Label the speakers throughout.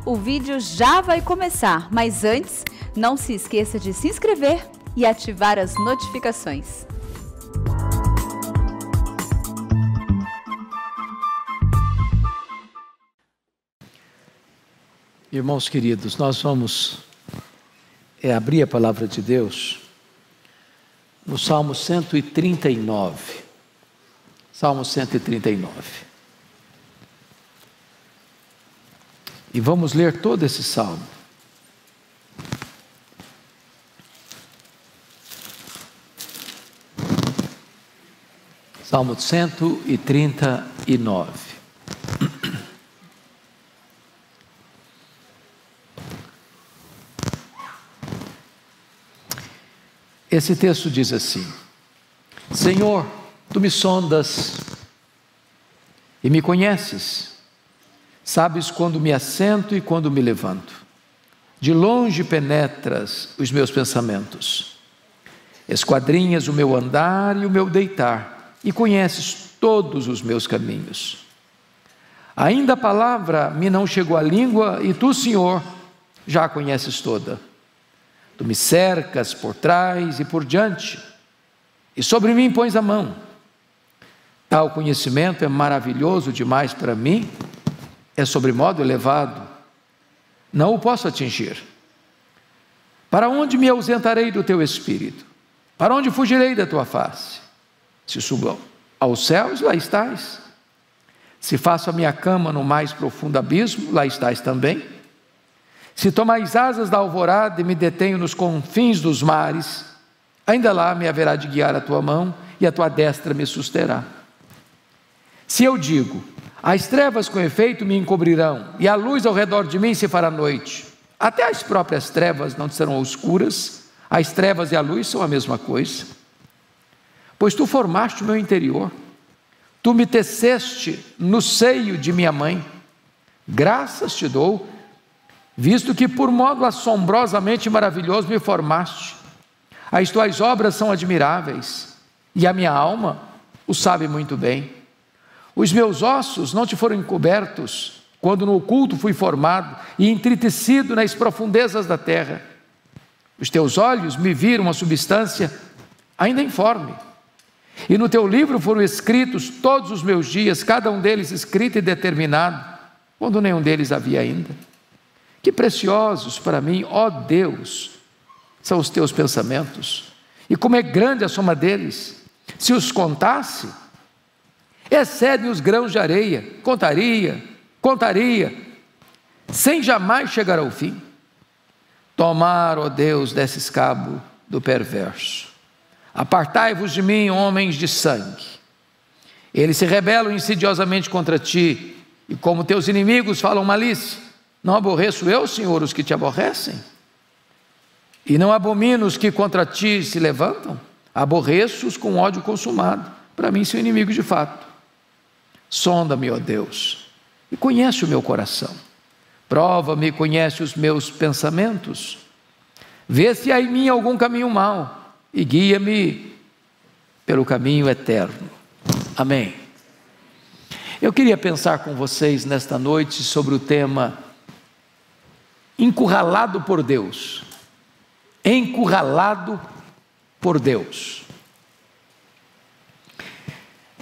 Speaker 1: o vídeo já vai começar, mas antes, não se esqueça de se inscrever e ativar as notificações.
Speaker 2: Irmãos queridos, nós vamos abrir a palavra de Deus no Salmo 139. Salmo 139. E vamos ler todo esse salmo. Salmo 139. Esse texto diz assim: Senhor, tu me sondas e me conheces. Sabes quando me assento e quando me levanto. De longe penetras os meus pensamentos. Esquadrinhas o meu andar e o meu deitar, e conheces todos os meus caminhos. Ainda a palavra me não chegou à língua, e tu, Senhor, já a conheces toda. Tu me cercas por trás e por diante, e sobre mim pões a mão. Tal conhecimento é maravilhoso demais para mim, é sobremodo elevado, não o posso atingir. Para onde me ausentarei do teu espírito? Para onde fugirei da tua face? Se subo aos céus, lá estás. Se faço a minha cama no mais profundo abismo, lá estás também. Se tomo as asas da alvorada e me detenho nos confins dos mares, ainda lá me haverá de guiar a tua mão e a tua destra me susterá. Se eu digo, as trevas com efeito me encobrirão, e a luz ao redor de mim se fará noite, até as próprias trevas não serão escuras, as trevas e a luz são a mesma coisa. Pois tu formaste o meu interior, tu me teceste no seio de minha mãe. Graças te dou, visto que por modo assombrosamente maravilhoso me formaste. As tuas obras são admiráveis, e a minha alma o sabe muito bem. Os meus ossos não te foram encobertos, quando no oculto fui formado e entritecido nas profundezas da terra. Os teus olhos me viram a substância ainda informe, e no teu livro foram escritos todos os meus dias, cada um deles escrito e determinado, quando nenhum deles havia ainda. Que preciosos para mim, ó Deus, são os teus pensamentos, e como é grande a soma deles. Se os contasse, excedem os grãos de areia. Contaria, sem jamais chegar ao fim. Tomar, ó Deus, desses cabo do perverso. Apartai-vos de mim, homens de sangue. Eles se rebelam insidiosamente contra ti, e como teus inimigos falam malícia. Não aborreço eu, Senhor, os que te aborrecem? E não abomino os que contra ti se levantam? Aborreço-os com ódio consumado. Para mim são inimigos de fato. Sonda-me, ó Deus, e conhece o meu coração. Prova-me e conhece os meus pensamentos. Vê se há em mim algum caminho mau, e guia-me pelo caminho eterno. Amém. Eu queria pensar com vocês nesta noite sobre o tema encurralado por Deus. Encurralado por Deus.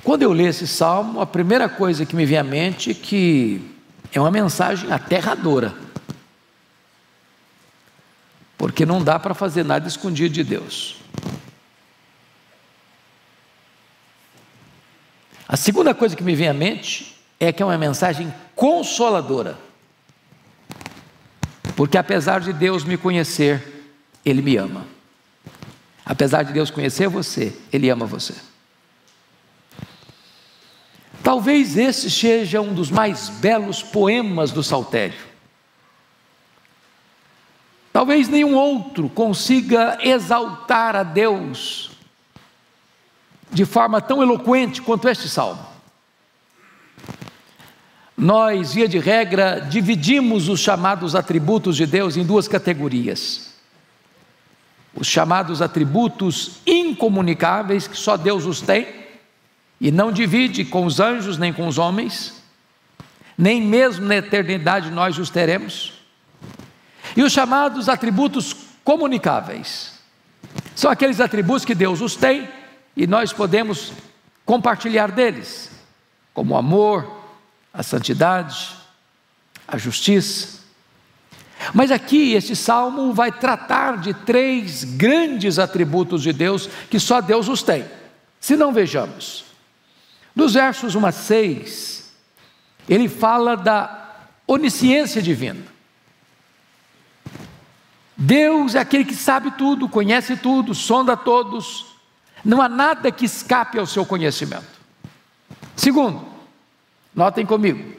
Speaker 2: Quando eu leio esse salmo, a primeira coisa que me vem à mente é que é uma mensagem aterradora, porque não dá para fazer nada escondido de Deus. A segunda coisa que me vem à mente é que é uma mensagem consoladora, porque apesar de Deus me conhecer, Ele me ama. Apesar de Deus conhecer você, Ele ama você. Talvez esse seja um dos mais belos poemas do Saltério. Talvez nenhum outro consiga exaltar a Deus de forma tão eloquente quanto este salmo. Nós, via de regra, dividimos os chamados atributos de Deus em duas categorias. Os chamados atributos incomunicáveis, que só Deus os tem, e não divide com os anjos nem com os homens, nem mesmo na eternidade nós os teremos. E os chamados atributos comunicáveis são aqueles atributos que Deus os tem e nós podemos compartilhar deles, como o amor, a santidade, a justiça. Mas aqui este salmo vai tratar de 3 grandes atributos de Deus que só Deus os tem. Se não, vejamos. Dos versos 1 a 6, ele fala da onisciência divina. Deus é aquele que sabe tudo, conhece tudo, sonda todos. Não há nada que escape ao seu conhecimento. Segundo, notem comigo,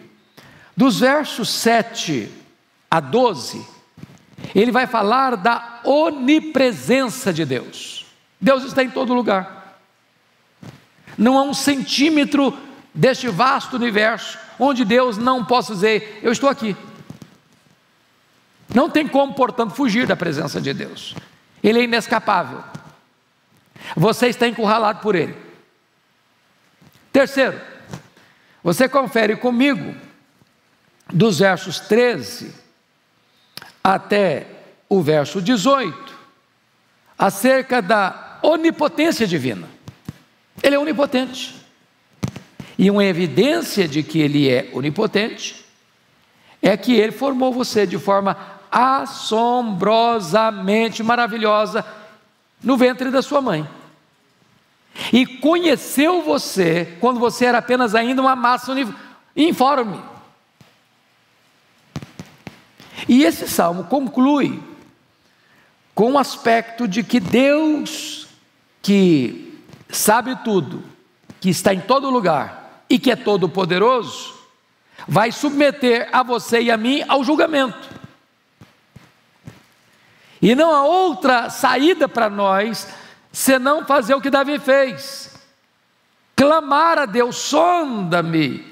Speaker 2: dos versos 7 a 12, ele vai falar da onipresença de Deus. Deus está em todo lugar. Não há um centímetro deste vasto universo onde Deus não possa dizer, eu estou aqui. Não tem como, portanto, fugir da presença de Deus. Ele é inescapável. Você está encurralado por Ele. Terceiro, você confere comigo, dos versos 13 até o verso 18, acerca da onipotência divina. Ele é onipotente. E uma evidência de que Ele é onipotente é que Ele formou você de forma assombrosamente maravilhosa no ventre da sua mãe. E conheceu você quando você era apenas ainda uma massa informe. E esse salmo conclui com o aspecto de que Deus, que sabe tudo, que está em todo lugar e que é todo poderoso, vai submeter a você e a mim ao julgamento. E não há outra saída para nós senão fazer o que Davi fez: clamar a Deus, sonda-me,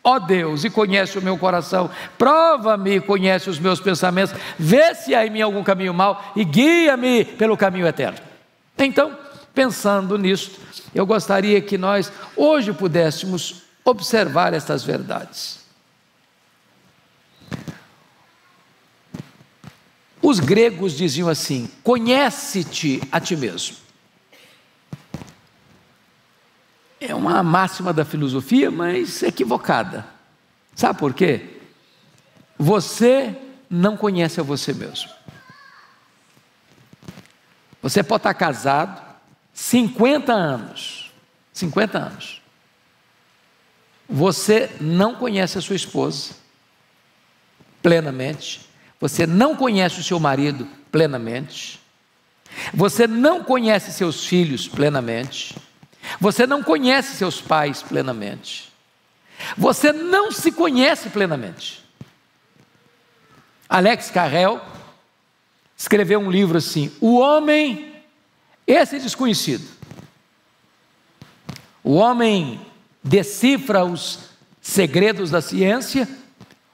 Speaker 2: ó Deus, e conhece o meu coração, prova-me e conhece os meus pensamentos, vê se há em mim algum caminho mau e guia-me pelo caminho eterno. Então, pensando nisto, eu gostaria que nós hoje pudéssemos observar estas verdades. Os gregos diziam assim: conhece-te a ti mesmo. É uma máxima da filosofia, mas equivocada. Sabe por quê? Você não conhece a você mesmo. Você pode estar casado 50 anos. Você não conhece a sua esposa plenamente. Você não conhece o seu marido plenamente. Você não conhece seus filhos plenamente. Você não conhece seus pais plenamente. Você não se conhece plenamente. Alex Carrel escreveu um livro assim: o homem, esse desconhecido. O homem decifra os segredos da ciência,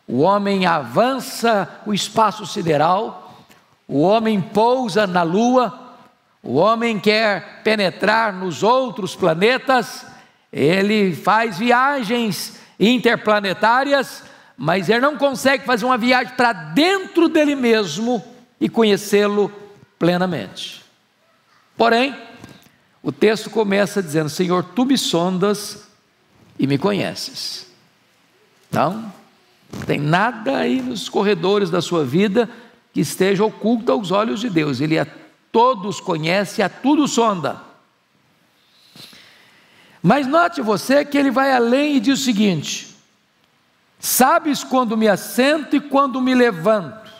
Speaker 2: o homem avança o espaço sideral, o homem pousa na lua, o homem quer penetrar nos outros planetas, ele faz viagens interplanetárias, mas ele não consegue fazer uma viagem para dentro dele mesmo e conhecê-lo plenamente. Porém, o texto começa dizendo: Senhor, tu me sondas e me conheces. Então, não tem nada aí nos corredores da sua vida que esteja oculto aos olhos de Deus. Ele a todos conhece, a tudo sonda. Mas note você que ele vai além e diz o seguinte: sabes quando me assento e quando me levanto.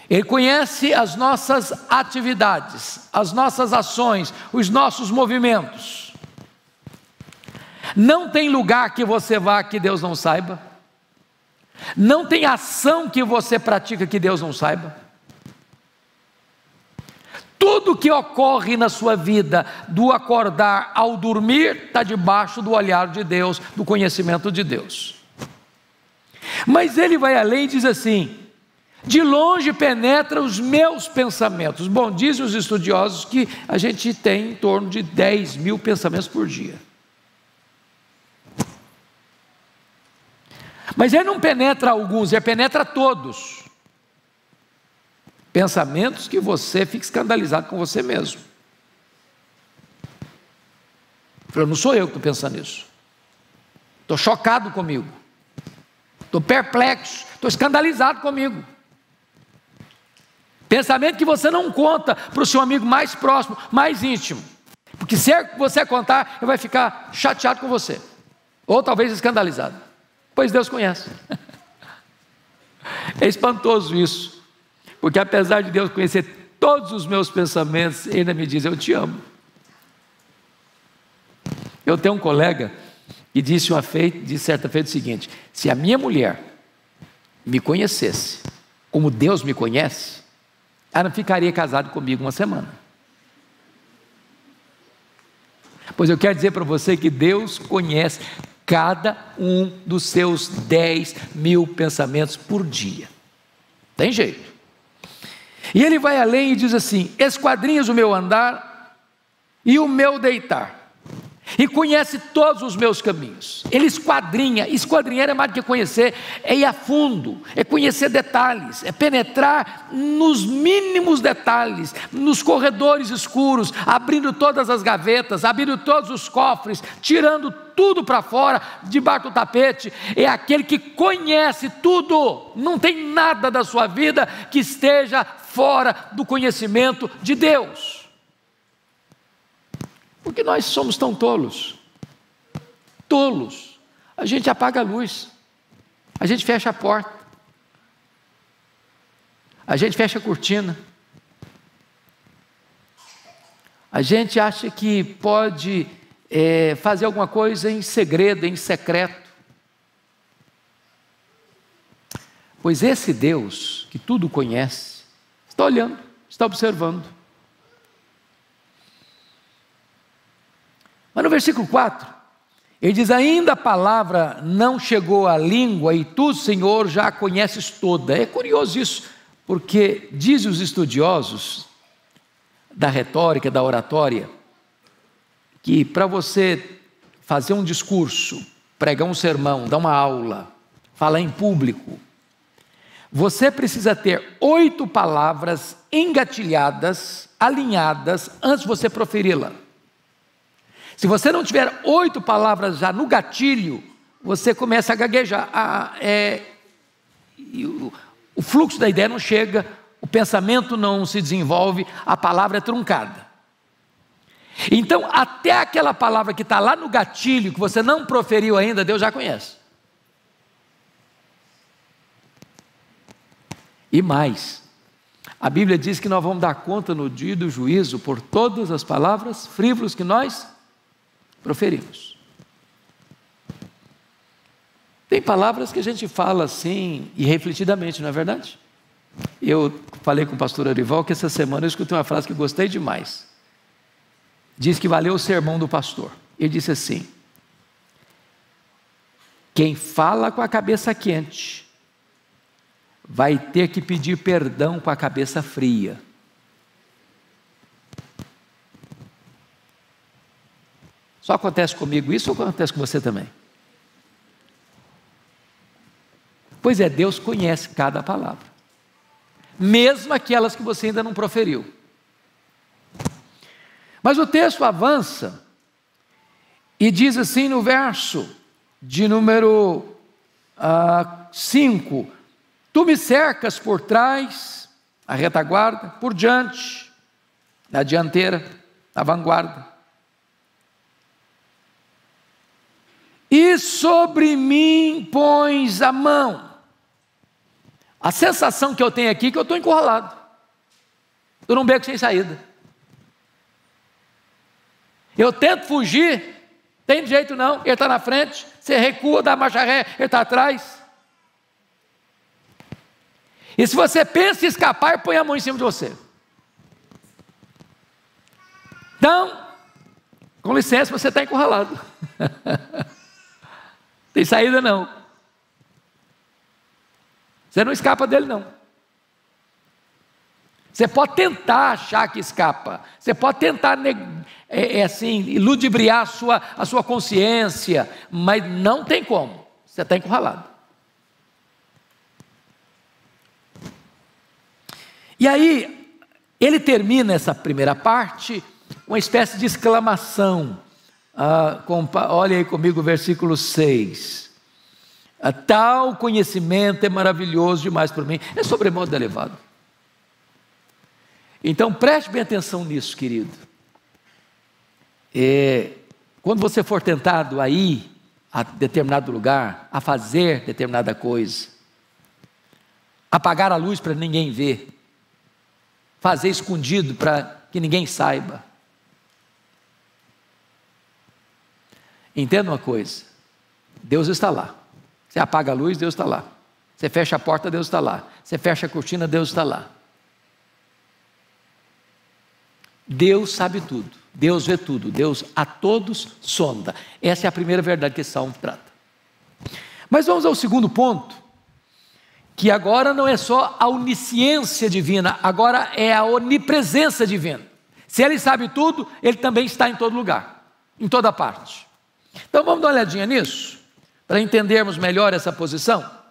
Speaker 2: Ele conhece as nossas atividades, as nossas ações, os nossos movimentos. Não tem lugar que você vá que Deus não saiba. Não tem ação que você pratica que Deus não saiba. Tudo que ocorre na sua vida, do acordar ao dormir, está debaixo do olhar de Deus, do conhecimento de Deus. Mas ele vai além e diz assim: de longe penetra os meus pensamentos. Bom, dizem os estudiosos que a gente tem em torno de 10 mil pensamentos por dia. Mas ele não penetra alguns, ele penetra todos. pensamentos que você fica escandalizado com você mesmo. Não sou eu que estou pensando nisso. Estou chocado comigo. Estou perplexo. Estou escandalizado comigo. Pensamento que você não conta para o seu amigo mais próximo, mais íntimo. Porque se você contar, ele vai ficar chateado com você. Ou talvez escandalizado. Pois Deus conhece. É espantoso isso. Porque apesar de Deus conhecer todos os meus pensamentos, Ele ainda me diz: eu te amo. Eu tenho um colega que disse certa feita o seguinte: se a minha mulher me conhecesse como Deus me conhece, ela não ficaria casada comigo uma semana. Pois eu quero dizer para você que Deus conhece cada um dos seus 10.000 pensamentos por dia. Tem jeito. E ele vai além e diz assim: esquadrinhas o meu andar e o meu deitar, e conhece todos os meus caminhos. Ele esquadrinha. Esquadrinhar é mais do que conhecer, é ir a fundo, é conhecer detalhes, é penetrar nos mínimos detalhes, nos corredores escuros, abrindo todas as gavetas, abrindo todos os cofres, tirando tudo para fora, debaixo do tapete. É aquele que conhece tudo. Não tem nada da sua vida que esteja fora do conhecimento de Deus. Porque nós somos tão tolos. Tolos. A gente apaga a luz. A gente fecha a porta. A gente fecha a cortina. A gente acha que pode fazer alguma coisa em segredo, em secreto. Pois esse Deus, que tudo conhece, está olhando, está observando. Mas no versículo 4, ele diz: ainda a palavra não chegou à língua e tu, Senhor, já a conheces toda. É curioso isso, porque dizem os estudiosos da retórica, da oratória, que para você fazer um discurso, pregar um sermão, dar uma aula, falar em público, você precisa ter 8 palavras engatilhadas, alinhadas, antes de você proferi-la. Se você não tiver 8 palavras já no gatilho, você começa a gaguejar. O fluxo da ideia não chega, o pensamento não se desenvolve, a palavra é truncada. Então, até aquela palavra que está lá no gatilho, que você não proferiu ainda, Deus já conhece. E mais, a Bíblia diz que nós vamos dar conta no dia do juízo por todas as palavras frívolas que nós proferimos. Tem palavras que a gente fala assim, irrefletidamente, não é verdade? Eu falei com o pastor Arival que essa semana eu escutei uma frase que gostei demais. Diz que valeu o sermão do pastor. Ele disse assim: quem fala com a cabeça quente vai ter que pedir perdão com a cabeça fria. Só acontece comigo isso ou acontece com você também? Pois é, Deus conhece cada palavra, mesmo aquelas que você ainda não proferiu. Mas o texto avança e diz assim no verso de número 5: tu me cercas por trás, a retaguarda, por diante, na dianteira, na vanguarda, e sobre mim pões a mão. A sensação que eu tenho aqui é que eu estou encurralado, estou num beco sem saída. Eu tento fugir, tem jeito não, ele está na frente, você recua, dá marcha ré, ele está atrás. E se você pensa em escapar, põe a mão em cima de você. Então, com licença, você está encurralado. Tem saída não. Você não escapa dele não. Você pode tentar achar que escapa. Você pode tentar assim, ludibriar a sua consciência, mas não tem como. Você está encurralado. E aí, ele termina essa primeira parte com uma espécie de exclamação. Olha aí comigo o versículo 6. Tal conhecimento é maravilhoso demais para mim, é sobremodo elevado. Então preste bem atenção nisso, querido. Quando você for tentado a ir a determinado lugar, a fazer determinada coisa, apagar a luz para ninguém ver, fazer escondido para que ninguém saiba. Entenda uma coisa, Deus está lá. Você apaga a luz, Deus está lá. Você fecha a porta, Deus está lá. Você fecha a cortina, Deus está lá. Deus sabe tudo, Deus vê tudo, Deus a todos sonda. Essa é a primeira verdade que esse salmo trata. Mas vamos ao segundo ponto, que agora não é só a onisciência divina, agora é a onipresença divina. Se Ele sabe tudo, Ele também está em todo lugar, em toda parte. Então vamos dar uma olhadinha nisso, para entendermos melhor essa posição.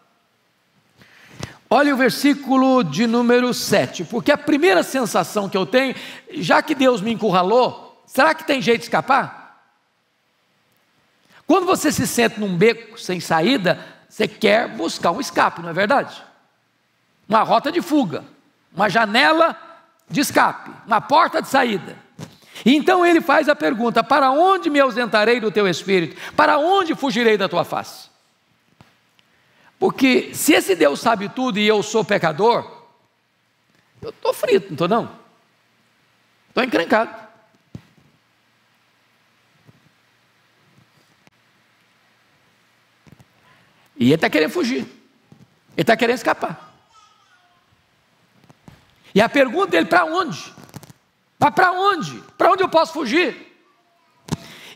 Speaker 2: Olha o versículo de número 7, porque a primeira sensação que eu tenho, já que Deus me encurralou, será que tem jeito de escapar? Quando você se sente num beco sem saída, você quer buscar um escape, não é verdade? Uma rota de fuga, uma janela de escape, uma porta de saída. E então ele faz a pergunta: para onde me ausentarei do teu espírito? Para onde fugirei da tua face? Porque se esse Deus sabe tudo e eu sou pecador, eu estou frito, não estou não? Estou encrencado. E ele está querendo fugir, ele está querendo escapar. E a pergunta dele: para onde? Mas para onde? Para onde eu posso fugir?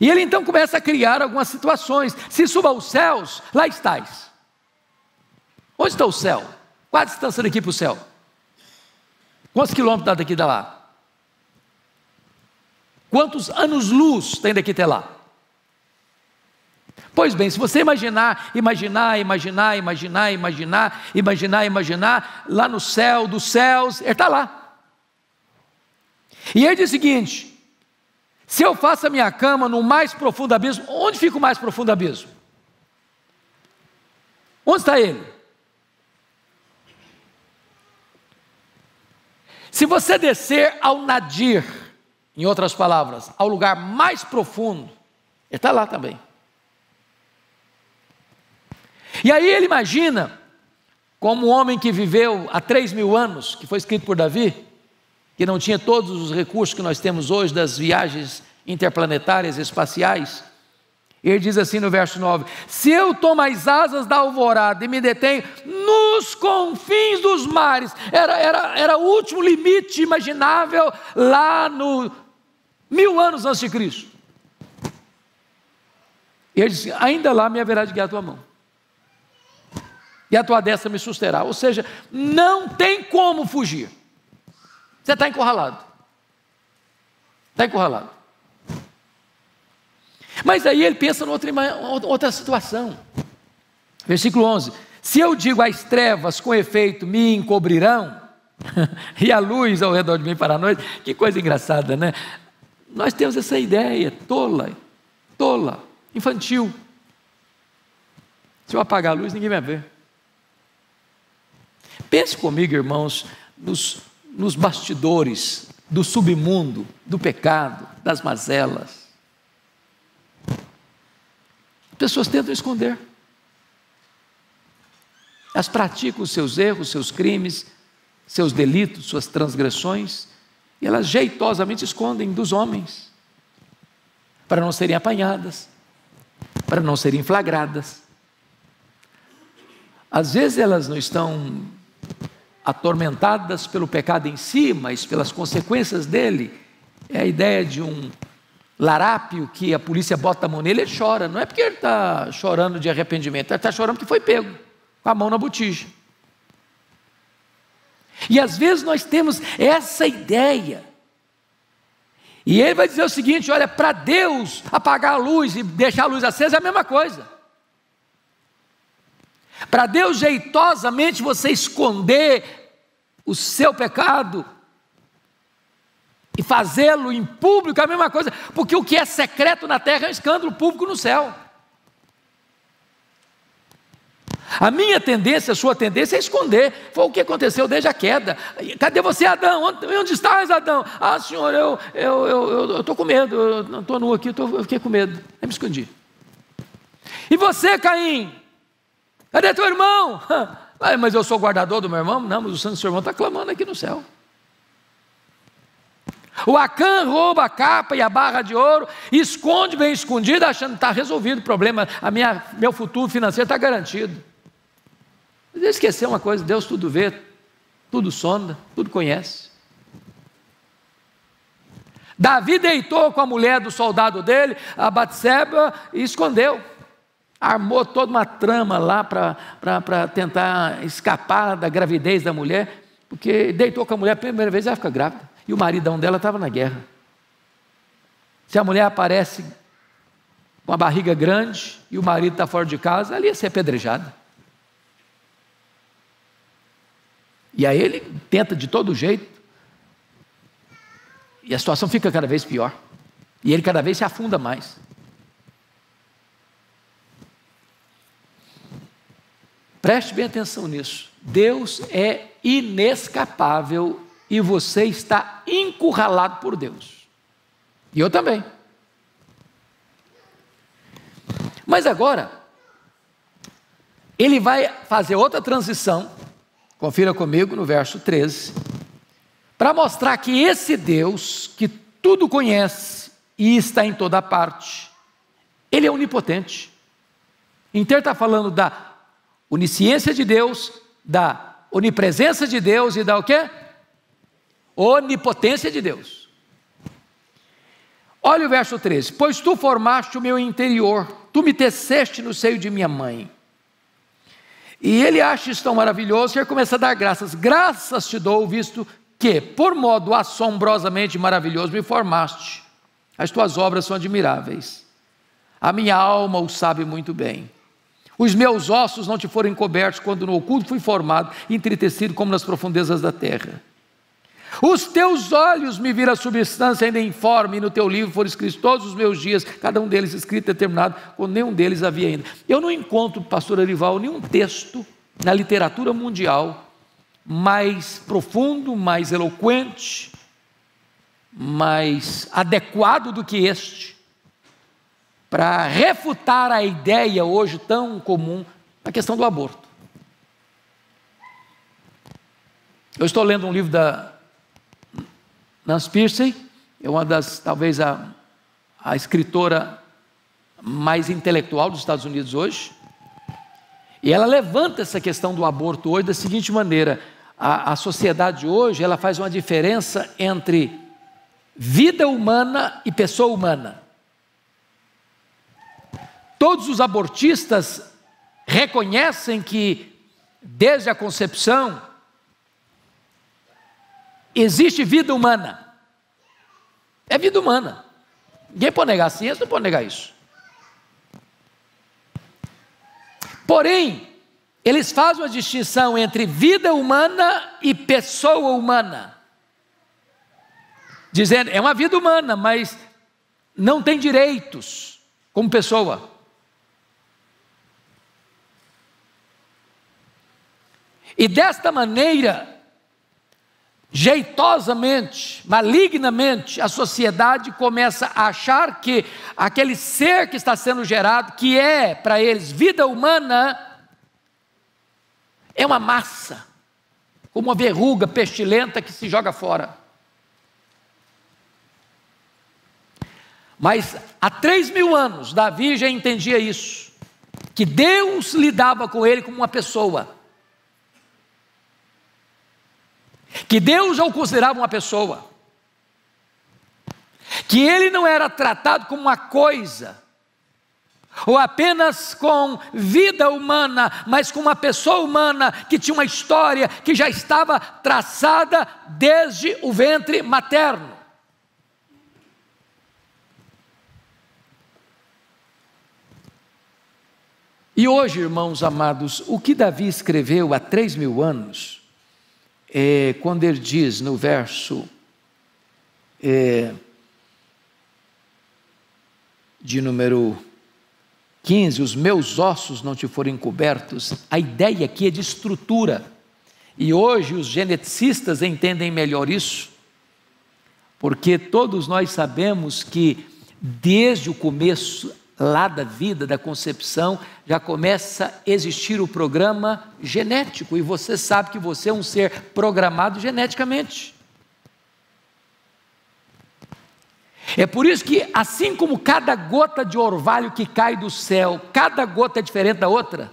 Speaker 2: E ele então começa a criar algumas situações. Se suba aos céus, lá estás. Onde está o céu? Qual a distância daqui para o céu? Quantos quilômetros dá daqui até lá? Quantos anos-luz tem daqui até lá? Pois bem, se você imaginar, lá no céu dos céus, Ele está lá. E ele diz o seguinte: se eu faço a minha cama no mais profundo abismo, onde fica o mais profundo abismo? Onde está Ele? Se você descer ao nadir, em outras palavras, ao lugar mais profundo, Ele está lá também. E aí ele imagina, como um homem que viveu há 3.000 anos, que foi escrito por Davi, que não tinha todos os recursos que nós temos hoje das viagens interplanetárias, espaciais. Ele diz assim no verso 9: se eu tomo as asas da alvorada e me detenho nos confins dos mares, era o último limite imaginável lá no 1000 anos antes de Cristo. Ele diz: ainda lá me haverá de guiar a tua mão, e a tua destra me susterá. Ou seja, não tem como fugir. Você está encurralado. Está encurralado. Mas aí ele pensa em outra situação. Versículo 11: se eu digo às trevas, com efeito me encobrirão, e a luz ao redor de mim para a noite. Que coisa engraçada, né? Nós temos essa ideia tola, infantil. Se eu apagar a luz, ninguém vai ver. Pense comigo, irmãos, nos bastidores do submundo, do pecado, das mazelas. As pessoas tentam esconder. Elas praticam os seus erros, seus crimes, seus delitos, suas transgressões, e elas jeitosamente escondem dos homens, para não serem apanhadas, para não serem flagradas. Às vezes elas não estão atormentadas pelo pecado em si, mas pelas consequências dele. É a ideia de um larápio que a polícia bota a mão nele, ele chora. Não é porque ele está chorando de arrependimento, ele está chorando porque foi pego com a mão na botija. E às vezes nós temos essa ideia. E ele vai dizer o seguinte: olha, para Deus apagar a luz e deixar a luz acesa é a mesma coisa. Para Deus jeitosamente você esconder o seu pecado e fazê-lo em público é a mesma coisa, porque o que é secreto na terra é um escândalo público no céu. A minha tendência, a sua tendência é esconder. Foi o que aconteceu desde a queda. Cadê você, Adão? Onde estás, Adão? Ah, Senhor, eu estou com medo, eu não estou nu aqui, eu fiquei com medo. Aí me escondi. E você, Caim? Cadê teu irmão? Ah, mas eu sou guardador do meu irmão? Não, mas o sangue do seu irmão está clamando aqui no céu. O Acã rouba a capa e a barra de ouro, esconde bem escondido, achando que está resolvido o problema, meu futuro financeiro está garantido. Mas ele esqueceu uma coisa: Deus tudo vê, tudo sonda, tudo conhece. Davi deitou com a mulher do soldado dele, a Batseba, e escondeu. Armou toda uma trama lá para tentar escapar da gravidez da mulher, porque deitou com a mulher a primeira vez, ela fica grávida. E o maridão dela estava na guerra. Se a mulher aparece com a barriga grande e o marido está fora de casa, ela ia ser apedrejada. E aí ele tenta de todo jeito, e a situação fica cada vez pior, e ele cada vez se afunda mais. Preste bem atenção nisso. Deus é inescapável e você está encurralado por Deus. E eu também. Mas agora, ele vai fazer outra transição, confira comigo no verso 13, para mostrar que esse Deus, que tudo conhece e está em toda parte, ele é onipotente. Então ele está falando da onisciência de Deus, da onipresença de Deus e da o quê? Onipotência de Deus. Olha o verso 13: pois tu formaste o meu interior, tu me teceste no seio de minha mãe. E ele acha isso tão maravilhoso que ele começa a dar graças. Graças te dou, visto que por modo assombrosamente maravilhoso me formaste. As tuas obras são admiráveis, a minha alma o sabe muito bem. Os meus ossos não te foram encobertos quando no oculto fui formado, entretecido como nas profundezas da terra. Os teus olhos me viram a substância ainda informe, e no teu livro foram escritos todos os meus dias, cada um deles escrito e determinado, quando nenhum deles havia ainda. Eu não encontro, pastor Arival, nenhum texto na literatura mundial mais profundo, mais eloquente, mais adequado do que este, para refutar a ideia hoje tão comum, a questão do aborto. Eu estou lendo um livro da Nancy Pearcey, é uma das, talvez a escritora mais intelectual dos Estados Unidos hoje, e ela levanta essa questão do aborto hoje da seguinte maneira: a sociedade hoje, ela faz uma diferença entre vida humana e pessoa humana. Todos os abortistas reconhecem que desde a concepção existe vida humana. É vida humana. Ninguém pode negar a ciência, não pode negar isso. Porém, eles fazem uma distinção entre vida humana e pessoa humana, dizendo, é uma vida humana, mas não tem direitos como pessoa. E desta maneira, jeitosamente, malignamente, a sociedade começa a achar que aquele ser que está sendo gerado, que é para eles vida humana, é uma massa, como uma verruga pestilenta que se joga fora. Mas há 3.000 anos, Davi já entendia isso, que Deus lidava com ele como uma pessoa, que Deus já o considerava uma pessoa, que ele não era tratado como uma coisa, ou apenas com vida humana, mas com uma pessoa humana que tinha uma história que já estava traçada desde o ventre materno. E hoje, irmãos amados, o que Davi escreveu há 3.000 anos, quando ele diz no verso de número 15, os meus ossos não te forem cobertos, a ideia aqui é de estrutura, e hoje os geneticistas entendem melhor isso, porque todos nós sabemos que desde o começo lá da vida, da concepção, já começa a existir o programa genético, e você sabe que você é um ser programado geneticamente. É por isso que, assim como cada gota de orvalho que cai do céu, cada gota é diferente da outra,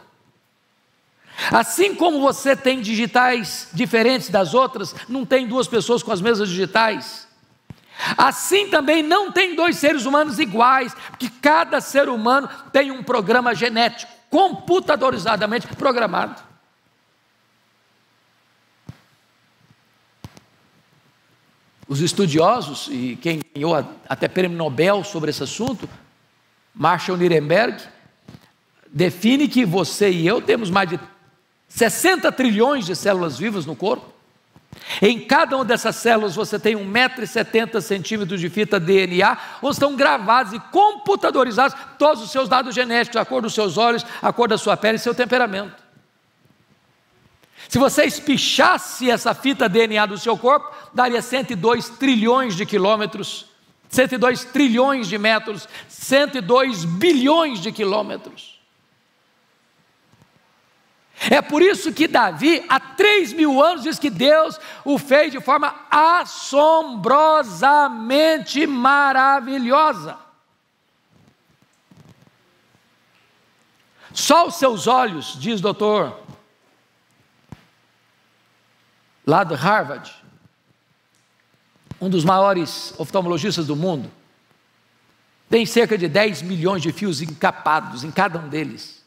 Speaker 2: assim como você tem digitais diferentes das outras, não tem duas pessoas com as mesmas digitais, assim também não tem dois seres humanos iguais, porque cada ser humano tem um programa genético, computadorizadamente programado. Os estudiosos, e quem ganhou até prêmio Nobel sobre esse assunto, Marshall Nirenberg, define que você e eu temos mais de 60 trilhões de células vivas no corpo. Em cada uma dessas células você tem 1,70 m de fita DNA, onde estão gravados e computadorizados todos os seus dados genéticos, a cor dos seus olhos, a cor da sua pele e seu temperamento. Se você espichasse essa fita DNA do seu corpo, daria 102 trilhões de quilômetros, 102 trilhões de metros, 102 bilhões de quilômetros. É por isso que Davi, há 3.000 anos, diz que Deus o fez de forma assombrosamente maravilhosa. Só os seus olhos, diz o doutor lá de Harvard, um dos maiores oftalmologistas do mundo, tem cerca de 10 milhões de fios encapados em cada um deles.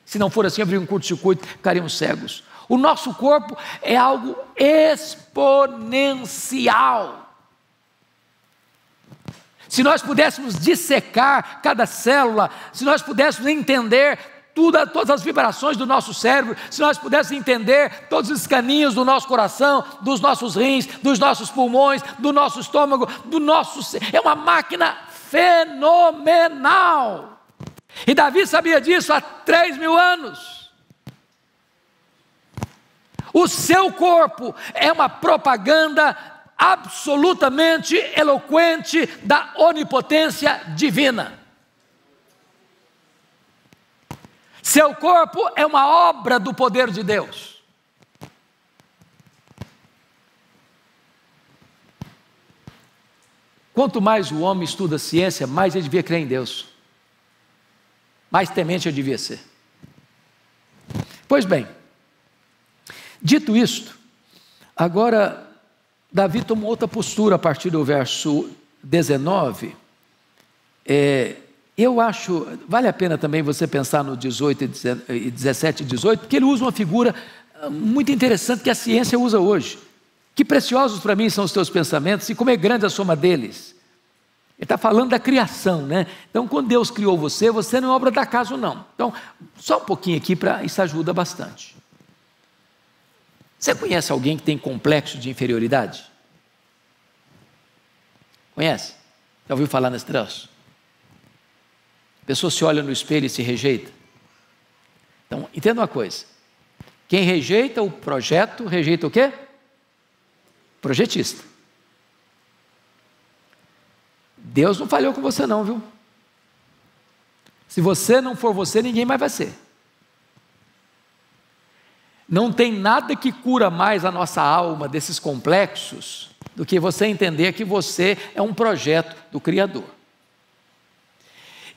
Speaker 2: Se não for assim, haveria um curto-circuito, ficaríamos cegos. O nosso corpo é algo exponencial. Se nós pudéssemos dissecar cada célula, se nós pudéssemos entender todas as vibrações do nosso cérebro, se nós pudéssemos entender todos os caninhos do nosso coração, dos nossos rins, dos nossos pulmões, do nosso estômago, é uma máquina fenomenal. E Davi sabia disso há 3.000 anos. O seu corpo é uma propaganda absolutamente eloquente da onipotência divina. Seu corpo é uma obra do poder de Deus. Quanto mais o homem estuda a ciência, mais ele devia crer em Deus. Mais temente eu devia ser. Pois bem, dito isto, agora Davi tomou outra postura a partir do verso 19. Eu acho, vale a pena também você pensar no 18 e 17 e 18, porque ele usa uma figura muito interessante que a ciência usa hoje. Que preciosos para mim são os teus pensamentos e como é grande a soma deles. Ele está falando da criação, né? Então, quando Deus criou você, você não é obra do acaso, não. Então, só um pouquinho aqui, isso ajuda bastante. Você conhece alguém que tem complexo de inferioridade? Conhece? Já ouviu falar nesse troço? A pessoa se olha no espelho e se rejeita. Então, entenda uma coisa. Quem rejeita o projeto, rejeita o quê? Projetista. Deus não falhou com você não, viu? Se você não for você, ninguém mais vai ser. Não tem nada que cura mais a nossa alma desses complexos do que você entender que você é um projeto do Criador.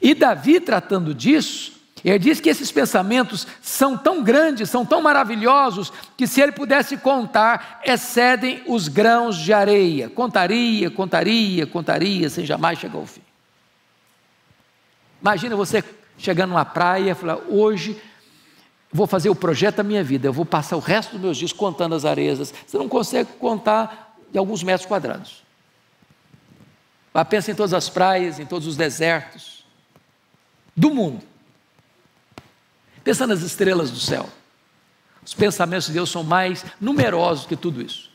Speaker 2: E Davi, tratando disso, ele diz que esses pensamentos são tão grandes, são tão maravilhosos, que se ele pudesse contar, excedem os grãos de areia. Contaria, sem jamais chegar ao fim. Imagina você chegando numa praia e falar, hoje vou fazer o projeto da minha vida, eu vou passar o resto dos meus dias contando as areias. Você não consegue contar de alguns metros quadrados. Pensa em todas as praias, em todos os desertos do mundo. Pensa nas estrelas do céu. Os pensamentos de Deus são mais numerosos que tudo isso.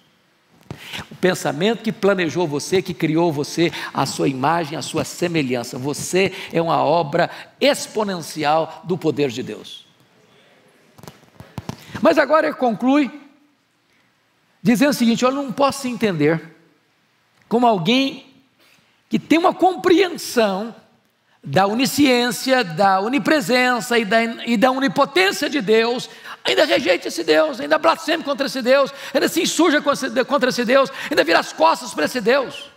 Speaker 2: O pensamento que planejou você, que criou você, a sua imagem, a sua semelhança. Você é uma obra exponencial do poder de Deus. Mas agora ele conclui dizendo o seguinte: eu não posso entender como alguém que tem uma compreensão da onisciência, da onipresença e da onipotência de Deus, ainda rejeita esse Deus, ainda blasfema contra esse Deus, ainda se insurja contra esse Deus, ainda vira as costas para esse Deus.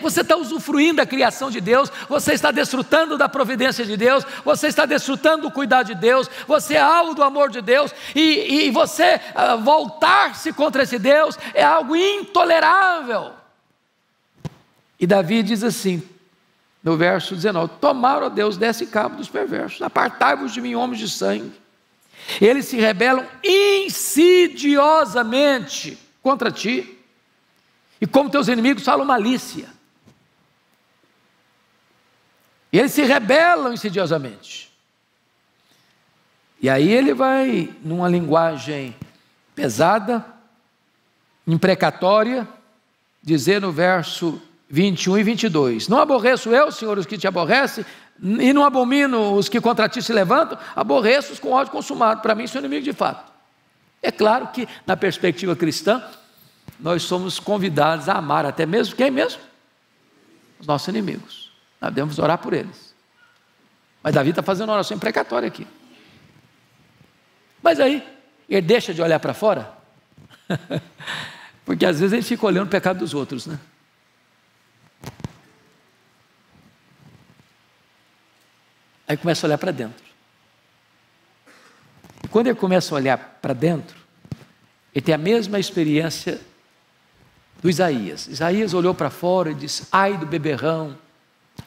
Speaker 2: Você está usufruindo da criação de Deus, você está desfrutando da providência de Deus, você está desfrutando do cuidado de Deus, você é alvo do amor de Deus, e você voltar-se contra esse Deus é algo intolerável. E Davi diz assim, no verso 19: tomaram, ó Deus, desce cabo dos perversos, apartai-vos de mim, homens de sangue. Eles se rebelam insidiosamente contra ti, e como teus inimigos falam malícia. Eles se rebelam insidiosamente. E aí ele vai, numa linguagem pesada, imprecatória, dizer no verso 21 e 22: não aborreço eu, Senhor, os que te aborrecem, e não abomino os que contra ti se levantam, aborreço-os com ódio consumado. Para mim, sou inimigo de fato. É claro que, na perspectiva cristã, nós somos convidados a amar até mesmo, quem mesmo? Os nossos inimigos. Nós devemos orar por eles. Mas Davi está fazendo uma oração imprecatória aqui. Mas aí, ele deixa de olhar para fora? Porque às vezes ele fica olhando o pecado dos outros, né? Aí começa a olhar para dentro. E quando ele começa a olhar para dentro, ele tem a mesma experiência do Isaías. Isaías olhou para fora e disse: ai do beberrão,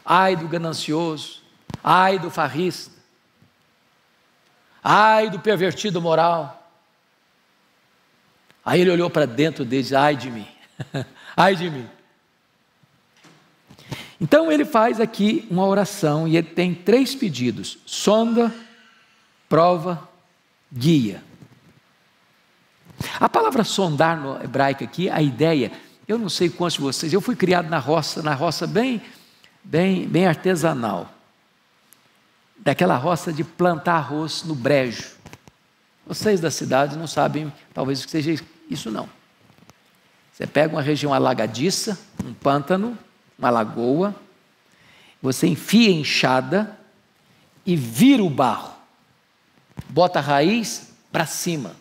Speaker 2: ai do ganancioso, ai do farrista, ai do pervertido moral. Aí ele olhou para dentro dele e disse: ai de mim, ai de mim. Então ele faz aqui uma oração e ele tem 3 pedidos: sonda, prova, guia. A palavra sondar no hebraico aqui, a ideia, eu não sei quantos de vocês, eu fui criado na roça bem artesanal, daquela roça de plantar arroz no brejo. Vocês da cidade não sabem, talvez que seja isso não. Você pega uma região alagadiça, um pântano, uma lagoa, você enfia a enxada e vira o barro, bota a raiz para cima,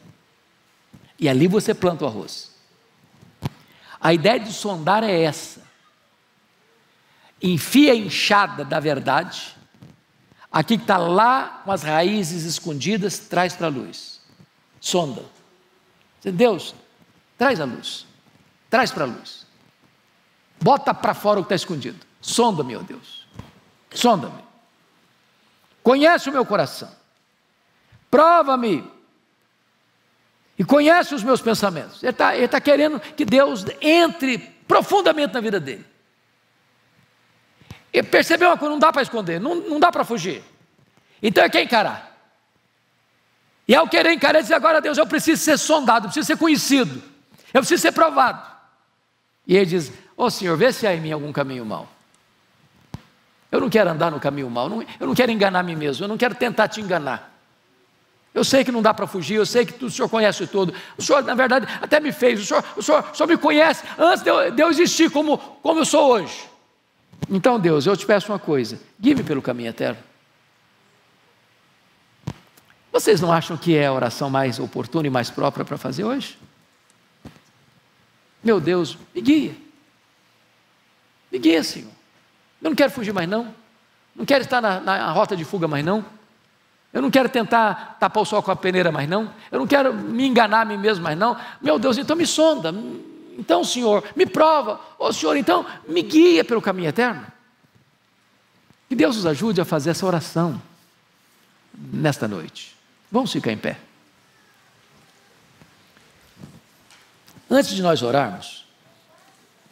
Speaker 2: e ali você planta o arroz. A ideia de sondar é essa: enfia a enxada da verdade, aqui que está lá com as raízes escondidas, traz para a luz, sonda. Deus, traz a luz, traz para a luz, bota para fora o que está escondido, sonda-me, ó Deus, sonda-me, conhece o meu coração, prova-me e conhece os meus pensamentos. Ele está querendo que Deus entre profundamente na vida dele. Ele percebeu uma coisa: não dá para esconder, não dá para fugir, então ele quer encarar. E ao querer encarar, ele diz: agora Deus, eu preciso ser sondado, eu preciso ser conhecido, eu preciso ser provado. E ele diz: ó Senhor, vê se há em mim algum caminho mau. Eu não quero andar no caminho mau, eu não quero enganar a mim mesmo, eu não quero tentar te enganar. Eu sei que não dá para fugir, eu sei que o Senhor conhece tudo. O Senhor, na verdade, até me fez, o Senhor me conhece antes de eu existir como eu sou hoje. Então, Deus, eu te peço uma coisa: guie-me pelo caminho eterno. Vocês não acham que é a oração mais oportuna e mais própria para fazer hoje? Meu Deus, me guia. Me guia, Senhor. Eu não quero fugir mais não. Não quero estar na rota de fuga mais não. Eu não quero tentar tapar o sol com a peneira mais não. Eu não quero me enganar a mim mesmo mais não. Meu Deus, então me sonda. Então, Senhor, me prova. Ô Senhor, então me guia pelo caminho eterno. Que Deus nos ajude a fazer essa oração nesta noite. Vamos ficar em pé. Antes de nós orarmos,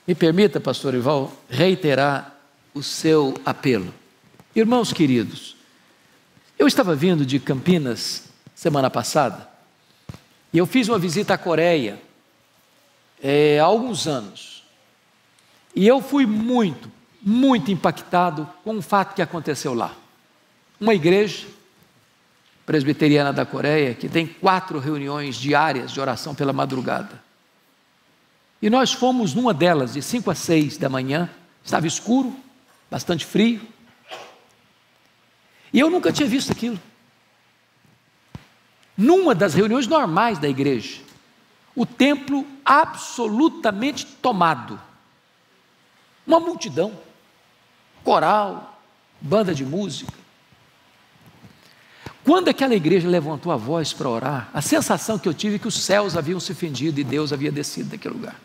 Speaker 2: me permita, pastor Ival, reiterar o seu apelo. Irmãos queridos, Eu estava vindo de Campinas semana passada e eu fiz uma visita à Coreia há alguns anos. E eu fui muito impactado com um fato que aconteceu lá. Uma igreja presbiteriana da Coreia que tem 4 reuniões diárias de oração pela madrugada. E nós fomos numa delas de 5 a 6 da manhã, estava escuro, bastante frio. E eu nunca tinha visto aquilo. Numa das reuniões normais da igreja, o templo absolutamente tomado. Uma multidão, coral, banda de música. Quando aquela igreja levantou a voz para orar, a sensação que eu tive é que os céus haviam se fendido e Deus havia descido daquele lugar.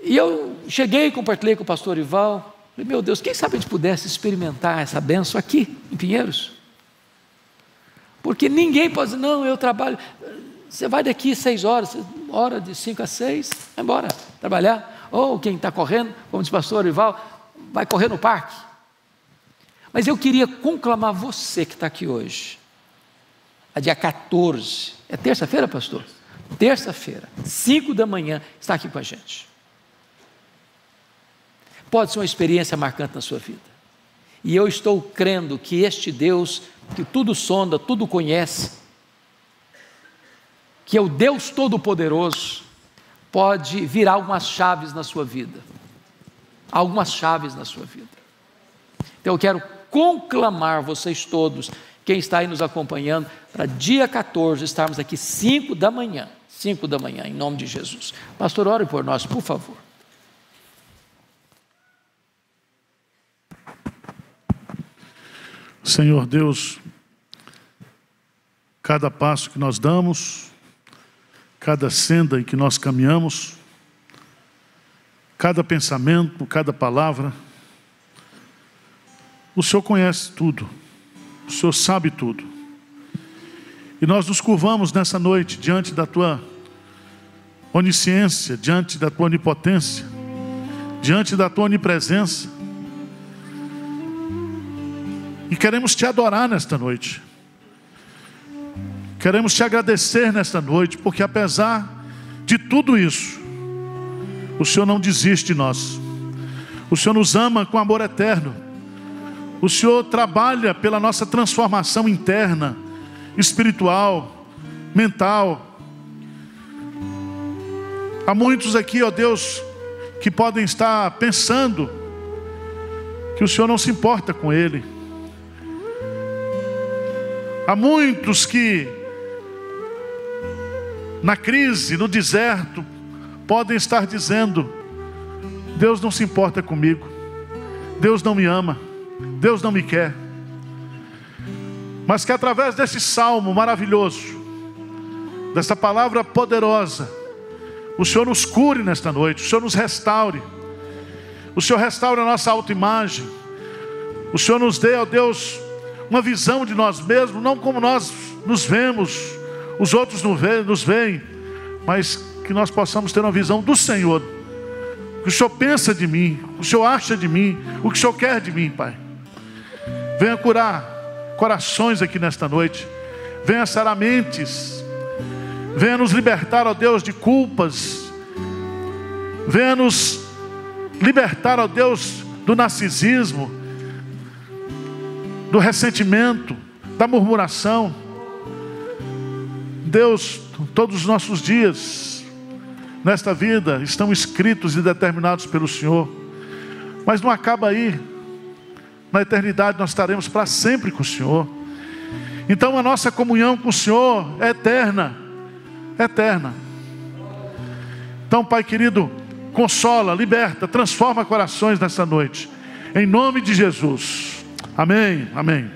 Speaker 2: E eu cheguei e compartilhei com o pastor Ival. Falei, meu Deus, quem sabe a gente pudesse experimentar essa bênção aqui, em Pinheiros? Porque ninguém pode dizer, não, eu trabalho. Você vai daqui 6 horas, hora de 5 a 6, vai embora trabalhar. Ou quem está correndo, como diz o pastor Ival, vai correr no parque. Mas eu queria conclamar você que está aqui hoje, a dia 14, é terça-feira, pastor? Terça-feira, 5 da manhã, está aqui com a gente. Pode ser uma experiência marcante na sua vida. E eu estou crendo que este Deus, que tudo sonda, tudo conhece, que é o Deus Todo-Poderoso, pode virar algumas chaves na sua vida. Algumas chaves na sua vida. Então eu quero conclamar vocês todos, quem está aí nos acompanhando, para dia 14 estarmos aqui 5 da manhã, em nome de Jesus. Pastor, ore por nós, por favor.
Speaker 3: Senhor Deus, cada passo que nós damos, cada senda em que nós caminhamos, cada pensamento, cada palavra, o Senhor conhece tudo, o Senhor sabe tudo. E nós nos curvamos nessa noite diante da Tua onisciência, diante da Tua onipotência, diante da Tua onipresença. E queremos Te adorar nesta noite. Queremos Te agradecer nesta noite, porque apesar de tudo isso, o Senhor não desiste de nós. O Senhor nos ama com amor eterno. O Senhor trabalha pela nossa transformação interna, espiritual, mental. Há muitos aqui, ó Deus, que podem estar pensando que o Senhor não se importa com ele. Há muitos que na crise, no deserto, podem estar dizendo, Deus não se importa comigo, Deus não me ama, Deus não me quer. Mas que através desse salmo maravilhoso, dessa palavra poderosa, o Senhor nos cure nesta noite, o Senhor nos restaure, o Senhor restaure a nossa autoimagem, o Senhor nos dê, ó Deus, uma visão de nós mesmos, não como nós nos vemos, os outros nos veem, mas que nós possamos ter uma visão do Senhor, o que o Senhor pensa de mim, o que o Senhor acha de mim, o que o Senhor quer de mim, Pai. Venha curar corações aqui nesta noite, venha sarar mentes, venha nos libertar, ó Deus, de culpas, venha nos libertar, ó Deus, do narcisismo, do ressentimento, da murmuração. Deus, todos os nossos dias nesta vida estão escritos e determinados pelo Senhor, mas não acaba aí. Na eternidade nós estaremos para sempre com o Senhor. Então a nossa comunhão com o Senhor é eterna, eterna. Então, Pai querido, consola, liberta, transforma corações nessa noite, em nome de Jesus. Amém, amém.